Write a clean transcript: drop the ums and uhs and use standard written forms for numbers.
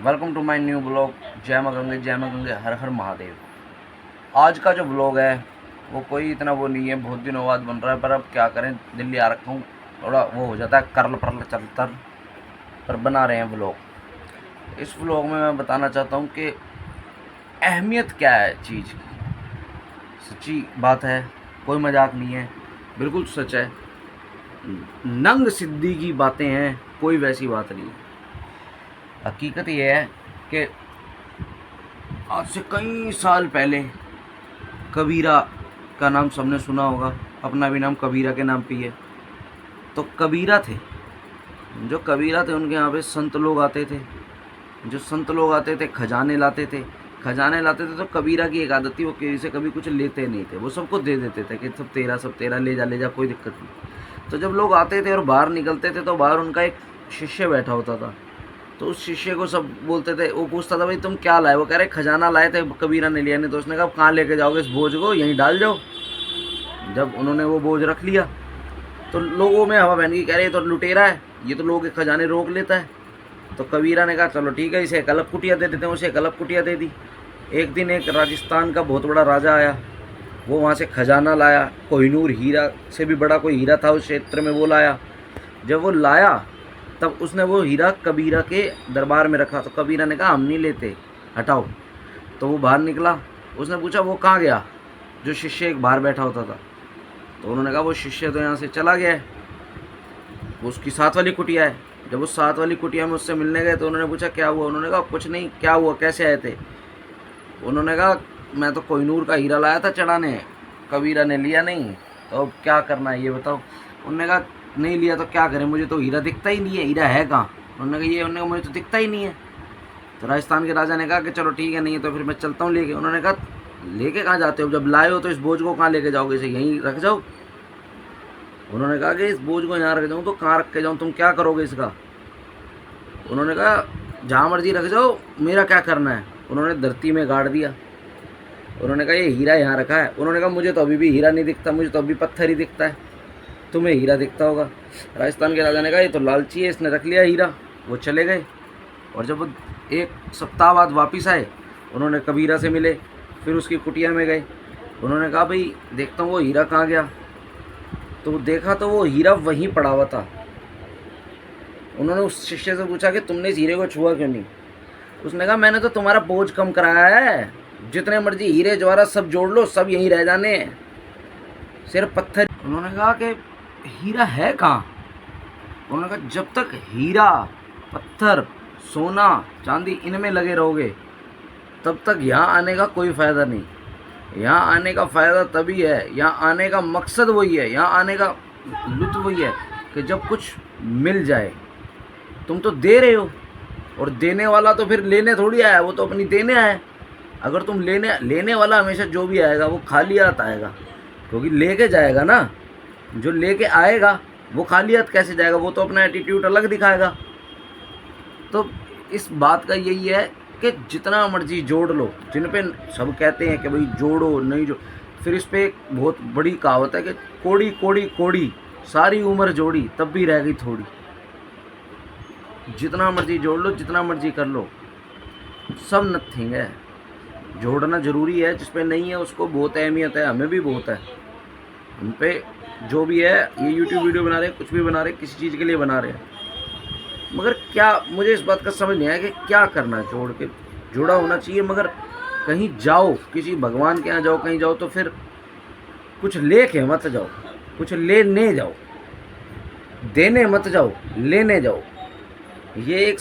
Welcome to my new blog. जय माँ गंगे, जय माँ गंगे, हर हर महादेव। आज का जो ब्लॉग है वो कोई इतना वो नहीं है, बहुत दिनों बाद बन रहा है, पर अब क्या करें, दिल्ली आ रखा हूँ, थोड़ा वो हो जाता है करल परल चलता, पर बना रहे हैं ब्लॉग। इस ब्लॉग में मैं बताना चाहता हूँ कि अहमियत क्या है चीज़ की। सच्ची बात है, कोई मजाक नहीं है, बिल्कुल सच है। नंग सिद्धि की बातें हैं, कोई वैसी बात नहीं है। हकीकत ये है कि आज से कई साल पहले कबीरा का नाम सबने सुना होगा, अपना भी नाम कबीरा के नाम पे ही है। तो कबीरा थे, जो कबीरा थे उनके यहाँ पे संत लोग आते थे। जो संत लोग आते थे खजाने लाते थे, खजाने लाते थे। तो कबीरा की एक आदत थी, वो किसी से कभी कुछ लेते नहीं थे, वो सबको दे देते थे कि सब तेरा, ले जा, कोई दिक्कत नहीं। तो जब लोग आते थे और बाहर निकलते थे तो बाहर उनका एक शिष्य बैठा होता था। तो उस शिष्य को सब बोलते थे, वो पूछता था भाई तुम क्या लाए? वो कह रहे खजाना लाए थे, कबीरा ने लिया नहीं। तो उसने कहा कहाँ लेके जाओगे इस बोझ को, यहीं डाल जाओ। जब उन्होंने वो बोझ रख लिया तो लोगों में हवा बहन की, कह रहे ये तो लुटेरा है, ये तो लोगों के खजाने रोक लेता है। तो कबीरा ने कहा चलो ठीक है, इसे एक अलग कुटिया दे देते हैं। उसे एक अलग कुटिया दे दी। एक दिन एक राजस्थान का बहुत बड़ा राजा आया, वो वहाँ से खजाना लाया, कोहिनूर हीरा से भी बड़ा कोई हीरा था उस क्षेत्र में, वो लाया। जब वो लाया तब उसने वो हीरा कबीरा के दरबार में रखा। तो कबीरा ने कहा हम नहीं लेते, हटाओ। तो वो बाहर निकला, उसने पूछा वो कहाँ गया, जो शिष्य एक बाहर बैठा होता था। तो उन्होंने कहा वो शिष्य तो यहाँ से चला गया है, वो उसकी साथ वाली कुटिया है। जब वो साथ वाली कुटिया में उससे मिलने गए तो उन्होंने पूछा क्या हुआ? उन्होंने कहा कुछ नहीं। क्या हुआ, कैसे आए थे? उन्होंने कहा मैं तो कोहिनूर का हीरा लाया था चढ़ाने, कबीरा ने लिया नहीं, तो अब क्या करना है ये बताओ। उन्होंने कहा नहीं लिया तो क्या करें, मुझे तो हीरा दिखता ही नहीं है, हीरा है कहाँ? उन्होंने कहा ये, उन्होंने कहा मुझे तो दिखता ही नहीं है। तो राजस्थान के राजा ने कहा कि चलो ठीक है, नहीं है तो फिर मैं चलता हूँ लेके। उन्होंने कहा लेके कहाँ जाते हो? जब लाए हो तो इस बोझ को कहाँ लेके जाओगे, इसे यहीं रख जाओ। उन्होंने कहा कि इस बोझ को यहाँ रख जाऊँ तो कहाँ रख के जाऊँ, तुम क्या करोगे इसका? उन्होंने कहा जहाँ मर्जी रख जाओ, मेरा क्या करना है। उन्होंने धरती में गाड़ दिया। उन्होंने कहा ये हीरा यहाँ रखा है। उन्होंने कहा मुझे तो अभी भी हीरा नहीं दिखता, मुझे तो अभी पत्थर ही दिखता है, तुम्हें हीरा दिखता होगा। राजस्थान के राजा ने कहा ये तो लालची है, इसने रख लिया हीरा। वो चले गए और जब वो एक सप्ताह बाद वापस आए, उन्होंने कबीरा से मिले, फिर उसकी कुटिया में गए। उन्होंने कहा भाई देखता हूँ वो हीरा कहाँ गया। तो वो देखा तो वो हीरा वहीं पड़ा हुआ था। उन्होंने उस शिष्य से पूछा कि तुमने इस हीरे को छुआ क्यों नहीं? उसने कहा मैंने तो तुम्हारा बोझ कम कराया है, जितने मर्जी हीरे जवाहरात सब जोड़ लो, सब यहीं रह जाने हैं, सिर्फ पत्थर। उन्होंने कहा कि हीरा है कहाँ? उन्होंने कहा जब तक हीरा, पत्थर, सोना, चांदी इनमें लगे रहोगे तब तक यहाँ आने का कोई फ़ायदा नहीं। यहाँ आने का फ़ायदा तभी है, यहाँ आने का मकसद वही है, यहाँ आने का लुत्फ़ वही है कि जब कुछ मिल जाए। तुम तो दे रहे हो, और देने वाला तो फिर लेने थोड़ी आया, वो तो अपनी देने आया है। अगर तुम लेने वाला हमेशा जो भी आएगा वो खाली हाथ आएगा, क्योंकि लेके जाएगा ना। जो लेके आएगा वो खाली हाथ कैसे जाएगा? वो तो अपना एटीट्यूड अलग दिखाएगा। तो इस बात का यही है कि जितना मर्जी जोड़ लो, जिन पे सब कहते हैं कि भाई जोड़ो नहीं जो, फिर इस पे एक बहुत बड़ी कहावत है कि कोड़ी कोड़ी कोड़ी, सारी उम्र जोड़ी तब भी रह गई थोड़ी। जितना मर्जी जोड़ लो, जितना मर्जी कर लो, सब नथिंग है। जोड़ना ज़रूरी है, जिस पे नहीं है उसको बहुत अहमियत है, हमें भी बहुत है। हम पे जो भी है, ये यूट्यूब वीडियो बना रहे हैं, कुछ भी बना रहे हैं, किसी चीज़ के लिए बना रहे हैं, मगर क्या मुझे इस बात का समझ नहीं आया कि क्या करना है। जोड़ के जुड़ा होना चाहिए, मगर कहीं जाओ, किसी भगवान के यहाँ जाओ, कहीं जाओ तो फिर कुछ लेके मत जाओ, कुछ लेने जाओ, देने मत जाओ, लेने जाओ। ये एक